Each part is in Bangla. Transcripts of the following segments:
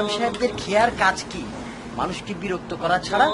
ইমাম সাহেবদের খেয়ার কাজ কি? মানুষকে বিরক্ত করা ছাড়া।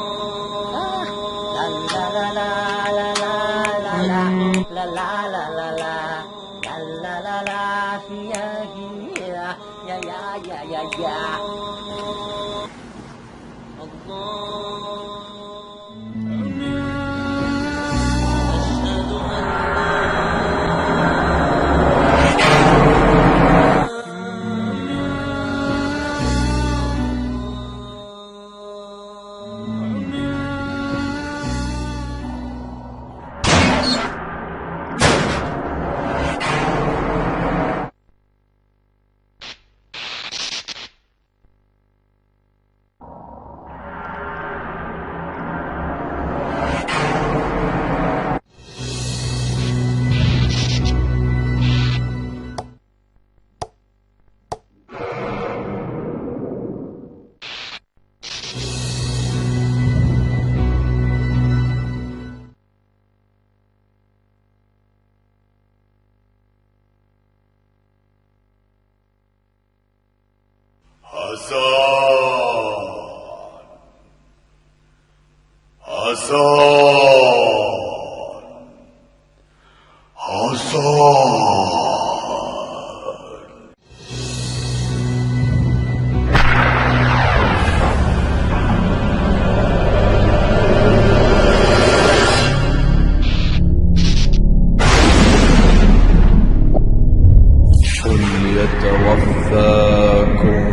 يتوفاكم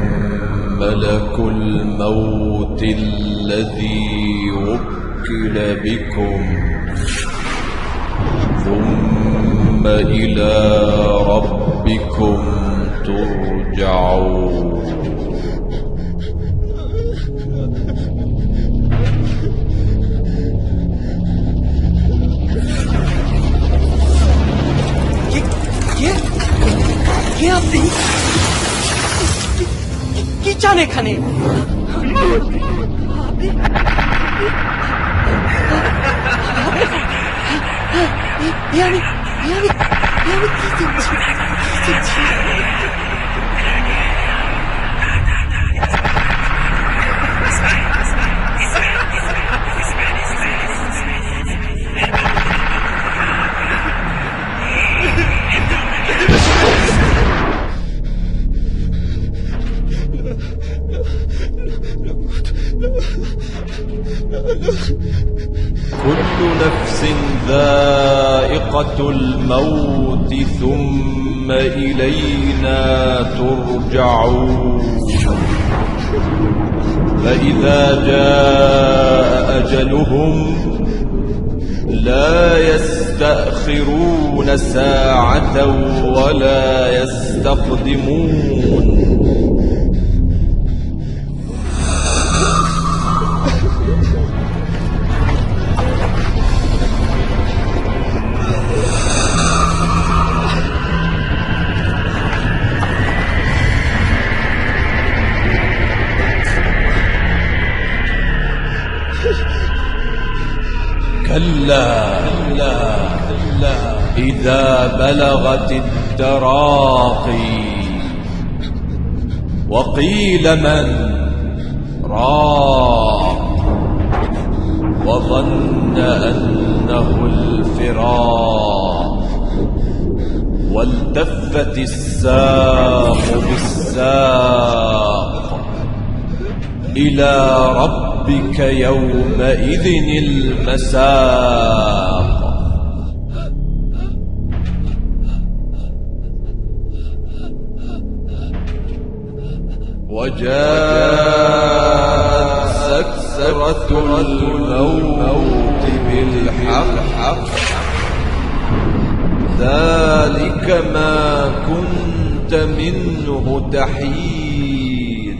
ملك الموت الذي وكل بكم ثم إلى ربكم ترجعون. কে আপনি? কি চান এখানে? كل نفس ذائقة الموت ثم إلينا ترجعون. فإذا جاء أجلهم لا يستأخرون ساعة ولا يستقدمون. كلا إذا بلغت التراقي وقيل من راق وظن أنه الفراق والتفت الساق بالساق إلى ربك يومئذ المساق. وجاءت سكرة الموت بالحق ذلك ما كنت منه تحيد.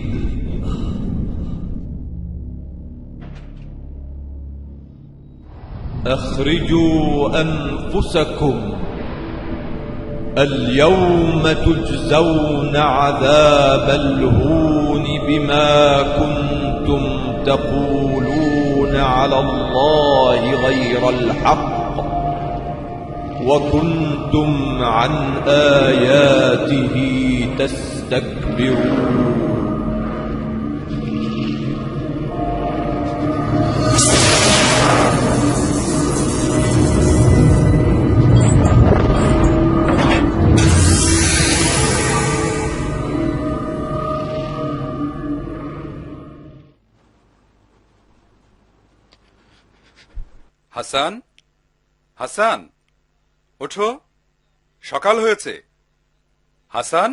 أخرجوا أنفسكم اليوم تجزون عذاب الهون بما كنتم تقولون على الله غير الحق وكنتم عن آياته تستكبرون. হাসান, হাসান, ওঠো, সকাল হয়েছে। হাসান,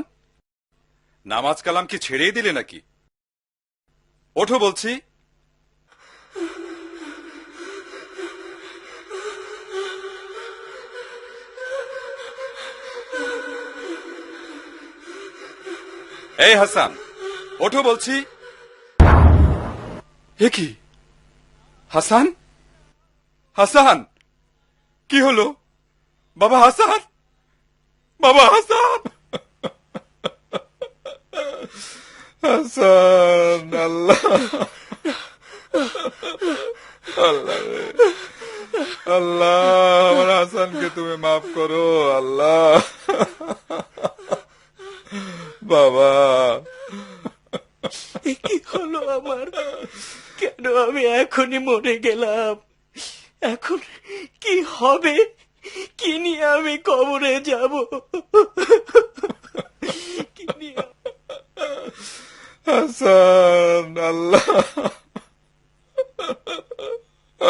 নামাজ কালাম কি ছেড়েই দিলে নাকি? ওঠো বলছি। এই হাসান, ওঠো বলছি। এ কি হাসান? হাসান, কি হলো? বাবা হাসান, বাবা হাসান, হাসান, আল্লাহ, আল্লাহ রে, আল্লাহ, আমার হাসানকে তুমি মাফ করো আল্লাহ। বাবা, কি হলো আমার? কেন আমি এখনই মরে গেলাম? এখন কি হবে? কি নিয়ে আমি কবরে যাব? কি নিয়ে? হাসান, আল্লাহ,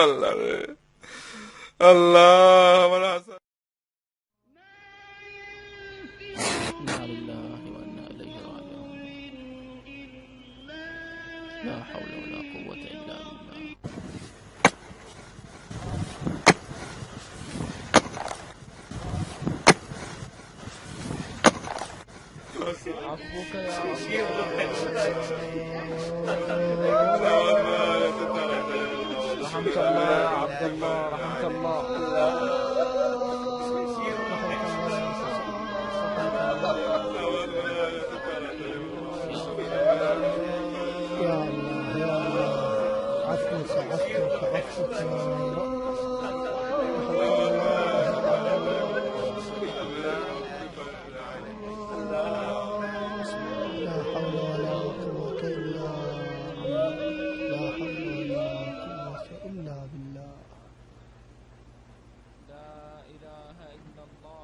আল্লাহ রে, আল্লাহ, আমার হাসান। لا حول ولا قوة إلا بالله. عفوك يا رحمك الله يا عبد الله، رحمك الله. يا الله يا الله، عفوك عفوك عفوك يا رب. لا حول ولا قوة إلا بالله، لا حول ولا قوة إلا بالله. لا إله إلا الله.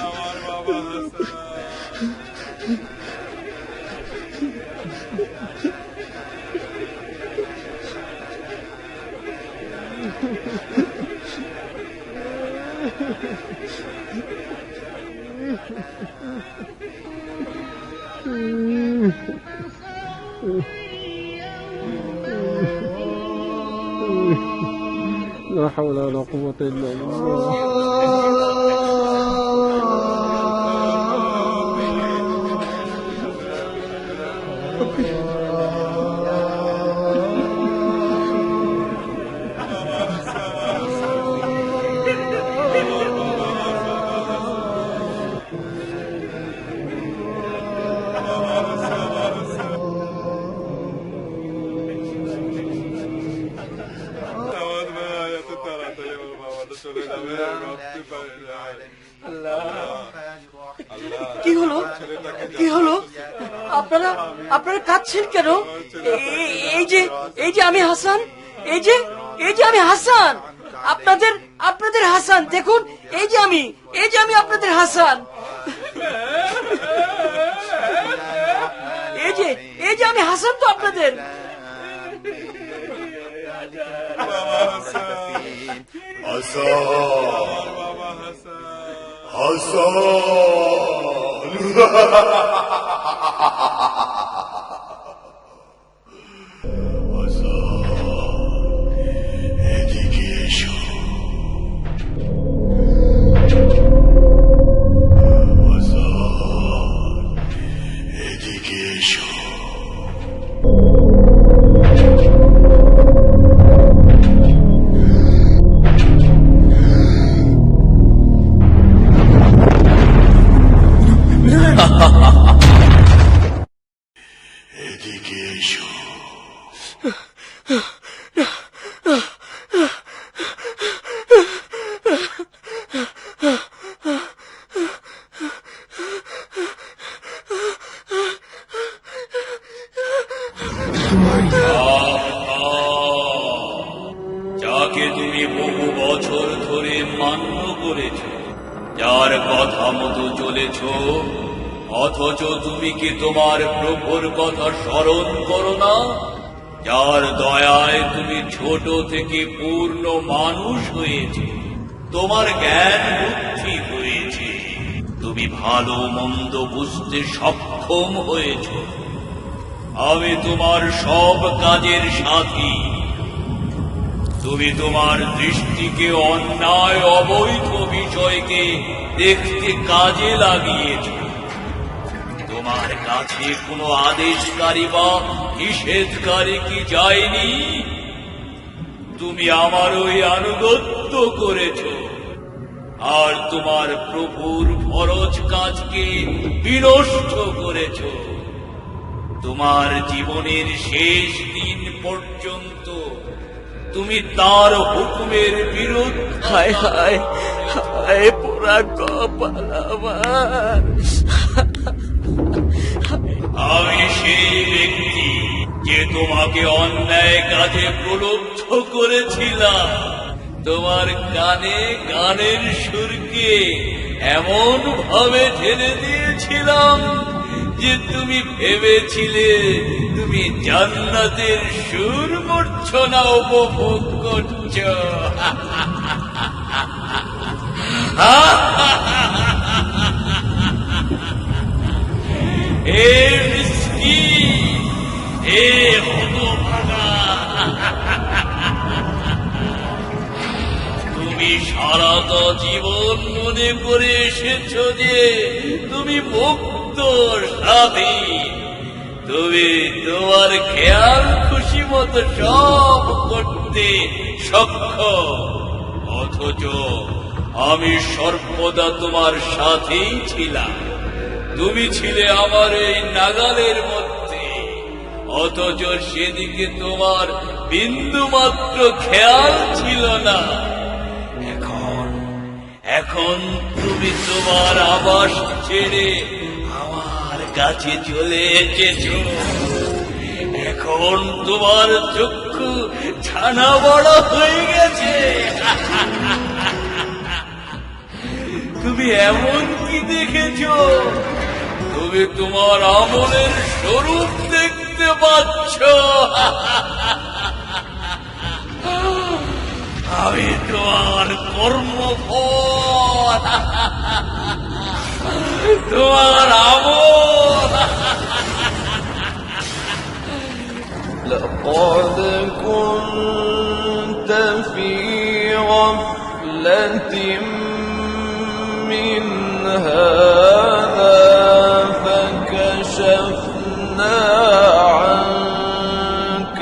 আমার বাবা হাসান, لا حول ولا قوة إلا بالله. আমার ভাই এত তাড়াতাড়ি আমার বাবাটা চলে যাবে ভাবতে পারি নাই। কি হলো? কি হলো? আপনারা আপনারা কাঁদছেন কেন? এই যে আমি হাসান, এই যে আমি হাসান, আপনাদের হাসান। দেখুন, এই যে আমি আপনাদের হাসান। এই যে আমি হাসান তো আপনাদের। বহু বছর ধরে মান্য করেছ, যার কথা মতো চলেছ, অথচ তুমি কি তোমার প্রভুর কথা স্মরণ করো না? যার দয়ায় তুমি ছোট থেকে পূর্ণ মানুষ হয়েছে, তোমার জ্ঞান বুদ্ধি হয়েছে, তুমি ভালো মন্দ বুঝতে সক্ষম হয়েছ। আমি তোমার সব কাজের সাথী। তুমি তোমার দৃষ্টিকে অন্যায় অবৈধ বিষয়কে দেখতে কাজে লাগিয়েছ। তোমার কাছে কোনো আদেশকারী বা নিষেধকারী কি যায়নি? তুমি আমার ওই আনুগত্য করেছ, আর তোমার প্রভুর ফরজ কাজকে বিনষ্ট করেছ। তোমার জীবনের শেষ দিন পর্যন্ত তুমি তার হুকুমের বিরুদ্ধে। হায় হায় হায়, পোড়া কপাল আমার। আমি সেই ব্যক্তি যে তোমাকে অন্যায় কাজে প্রলুব্ধ করেছিলাম। তোমার কানে গানের সুরকে এমন ভাবে ঢেলে দিয়েছিলাম যে তুমি ভেবেছিলে তুমি জান্নাতের সুর মূর্ছনা উপভোগ করছ। হে মিসকিন, হে হতভাগা, তুমি সারাটা জীবন মনে করে এসেছ যে তুমি মুক্ত স্বাধীন। তুমি তোমার খেয়াল খুশি মতো সব করতে সক্ষম, অথচ আমি সর্বদা তোমার সাথেই ছিলাম। তুমি ছিলে আমার এই নাগালের মধ্যে, অথচ সেদিকে তোমার বিন্দু মাত্র খেয়াল ছিল না। এখন তুমি তোমার আবাস ছেড়ে আমার কাছে চলে এসেছ। এখন তোমার চক্ষু ছানা বড় হয়ে গেছে। তুমি এমন কি দেখেছ? তুমি তোমার আমলের স্বরূপ দেখতে পাচ্ছ। আমি তোমার কর্মফল, তোমার আমল। لقد كنت في غفلة من هذا فكشفنا عنك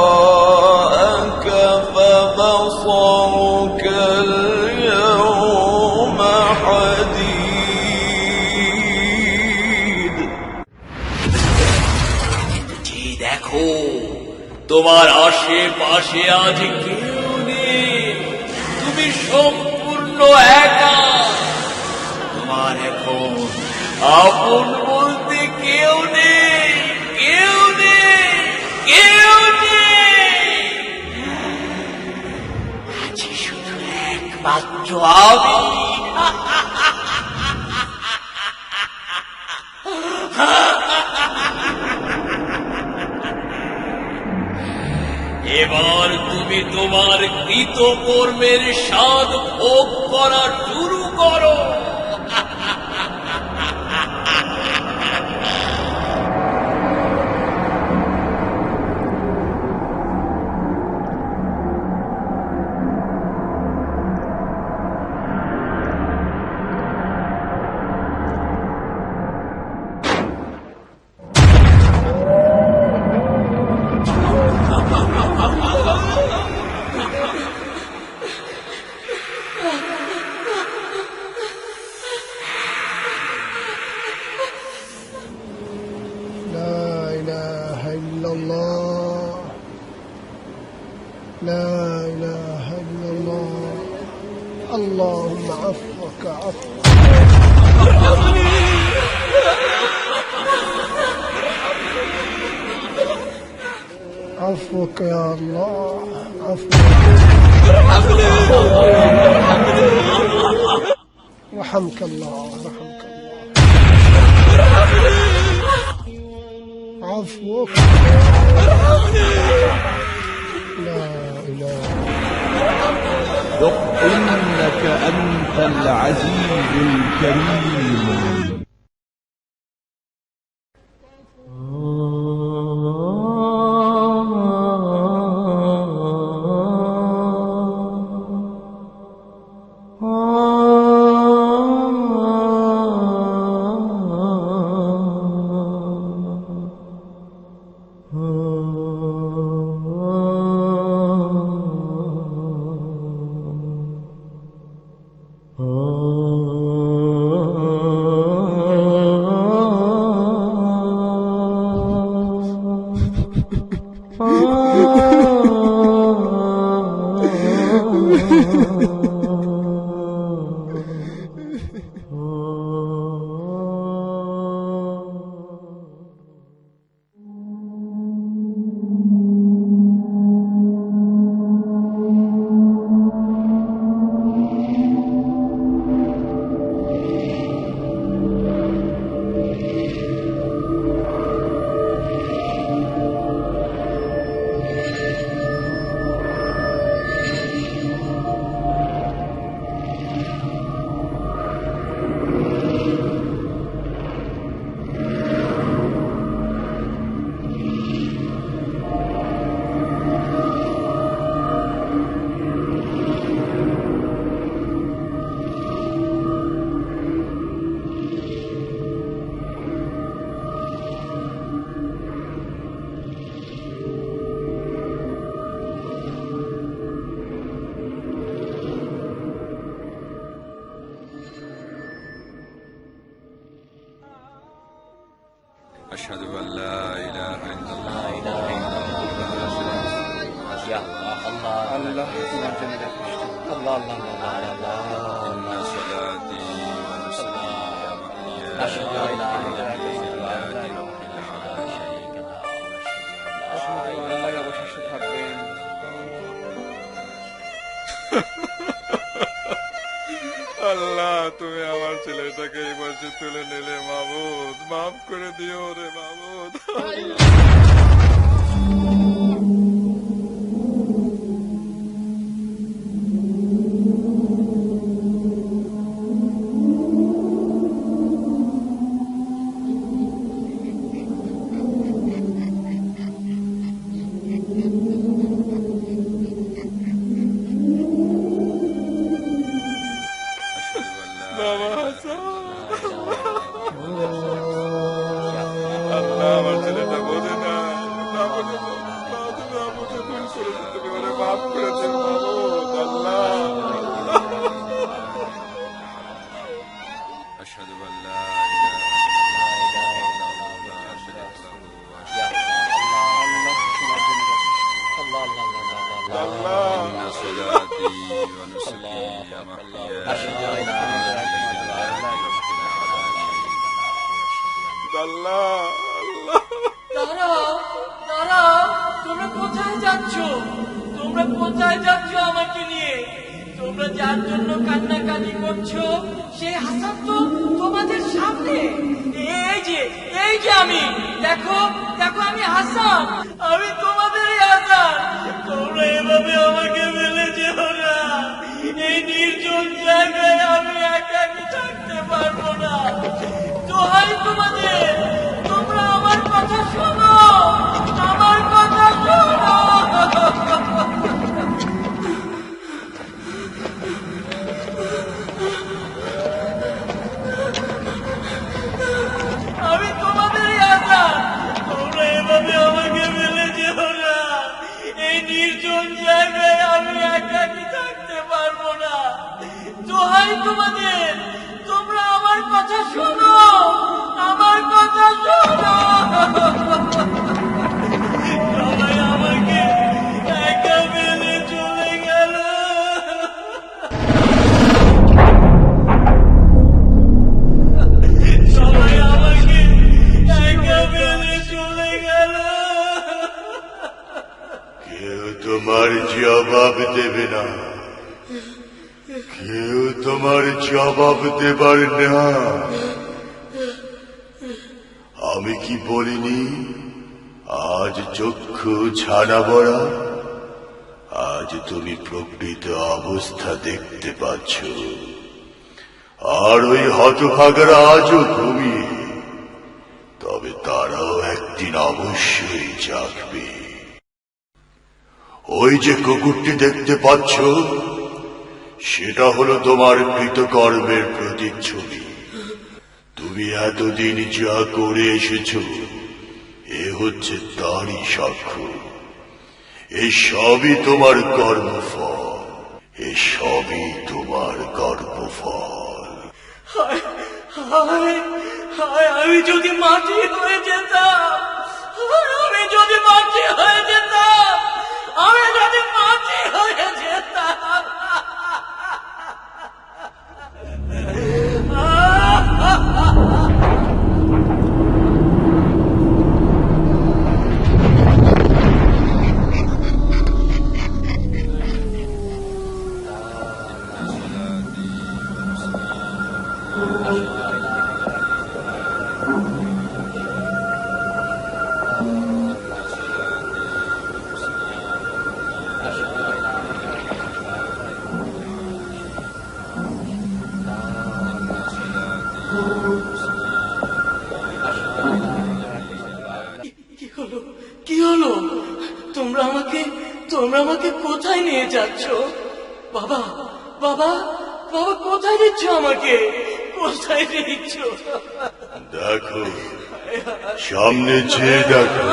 غطاءك فبصرك اليوم حديد। যে দেখো, তোমার আশেপাশে আজ কেউ নেই। তুমি সম্পূর্ণ একা। তোমার এখন আপন বলতে কেউ নেই, কেউ নেই, কেউ নেই। আজ শুধু একমাত্র আমি। এবার তুমি তোমার কৃতকর্মের স্বাদ ভোগ করা শুরু করো। لا إله إلا الله لا إله إلا الله اللهم عفوك عفو عفوك يا الله عفوك رحمك الله رحمك الله عفوك لا إله ذق إنك أنت العزيز الكريم. أشهد أن لا إله إلا الله يا الله الله الله الله إن صلاتي ونسكي ومحياي أشهد أن لا إله إلا الله অবশেষে থাকবেন। আল্লাহ, তুমি আমার ছেলেটাকে এই বয়সে তুলে নিলে মাবুদ, মাফ করে দিও রে মাবুদ। বাবা হাসান, আল্লাহ আমার ছেলেটা বোঝে না, না বোঝে না, তুমি আমাকে ভুল করেছো, তুমি ওরে মাফ করে দিও মাবুদ। আল্লাহ أشهد أن لا إله إلا الله لا شريك له إن صلاتي ونسكي ومحياي আল্লাহ আল্লাহ দাঁড়াও দাঁড়াও, তোমরা কোথায় যাচ্ছ? তোমরা কোথায় যাচ্ছ আমাকে নিয়ে? তোমরা যার জন্য কান্নাকাটি করছো সেই হাসান তো তোমাদের সামনে। এই যে আমি, দেখো দেখো, আমি হাসান, আমি তোমাদেরই হাসান। তোমরা এভাবে আমাকে ফেলে যেও না, এই নির্জন জায়গায় আমি একাকি থাকতে পারবো না। দোহাই তোমাদের, তোমরা আমার কথা শোনো, আমার কথা শোনো। আমি তোমাদেরই হাসান, তোমরা এভাবে আমাকে ফেলে যেও না, এই নির্জন জায়গায় আমি একাকি থাকতে পারবো না। দোহাই তোমাদের, তোমরা আমার কথা শোনো। তোমার জবাব দেবে না, কেউ তোমার জবাব দেবার না। আমি কি বলিনি আজ চক্ষু ছানা বড়া? আজ তুমি প্রকৃত অবস্থা দেখতে পাচ্ছ, আর ওই হতভাগারা আজও ঘুমিয়ে, তবে তারাও একদিন অবশ্যই জাগবে। ওই যে কুকুরটি দেখতে পাচ্ছ, সেটা হলো তোমার কৃতকর্মের প্রতিচ্ছবি। তুমি এতদিন যা করে এসেছ, এ হচ্ছে তারই সাক্ষ্য। এ সবই তোমার কর্মফল, এ সবই তোমার কর্মফল। হায় হায় হায়, আমি যদি মাটি হয়ে যেতাম, আমি যদি মাটি হয়ে যেতাম, আমি যদি মাটি হয়ে যেতাম। কি হলো? তোমরা আমাকে কোথায় নিয়ে যাচ্ছ? বাবা বাবা বাবা, কোথায় নিচ্ছ আমাকে? কোথায় নিচ্ছ? দেখো, সামনে চেয়ে দেখো,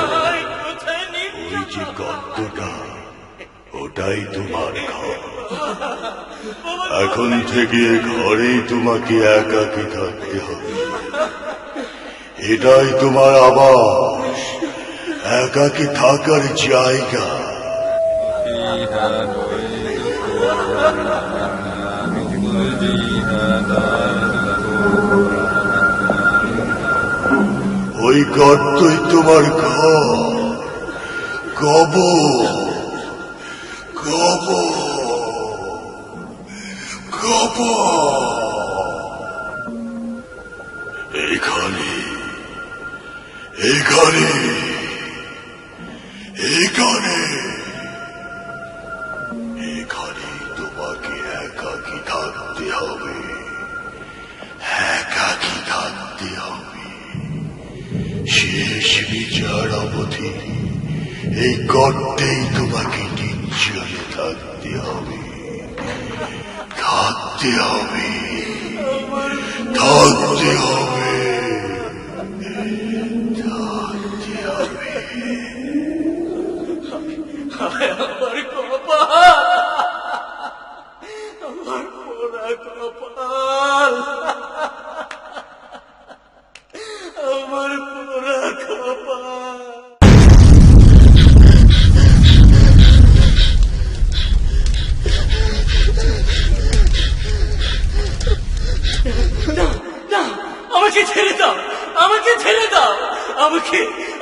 কোথায় নিচ্ছ? ওই যে গর্তটা, ওটাই তোমার ঘর। এখন থেকে ঘরেই তোমাকে একাকী থাকতে হবে। এটাই তোমার আবাস, একাকী থাকার জায়গা। ওই গর্তই তোমার ঘর, কবর, কবর, কবর। এখানে এখানে এখানে এখানে তোমাকে একাকী থাকতে হবে, একাকী থাকতে হবে। শেষ বিচার অবধি এই গর্তেই তোমাকে নিশ্চয় থাকতে হবে, থাকতে হবে, থাকতে হবে, থাকতে হবে। আমার কপাল, আমার পোড়া কপাল, আমার পোড়া কপাল। না, আমাকে ছেড়ে দাও, আমাকে ছেড়ে দাও,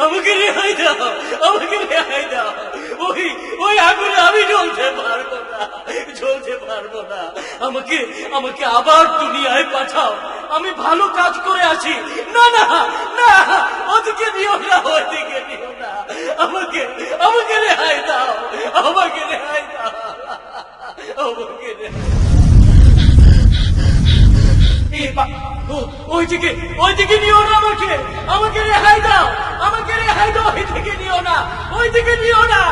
আমাকে রেহাই দাও, আমাকে রেহাই দাও। ওই আগুনে আমি জ্বলতে পারবো না, জ্বলতে পারবো না। আমাকে আবার দুনিয়ায় পাঠাও, আমি ভালো কাজ করে আছি। না না না, ওদিকে নিও না, ওদিকে নিও না, আমাকে রেহাই দাও, আমাকে রেহাই দাও, আমাকে রেহাই। ওইদিকে নিও না, আমাকে রেহাই দাও, আমাকে রেহাই দাও, ওইদিকে নিও না, ওইদিকে নিও না।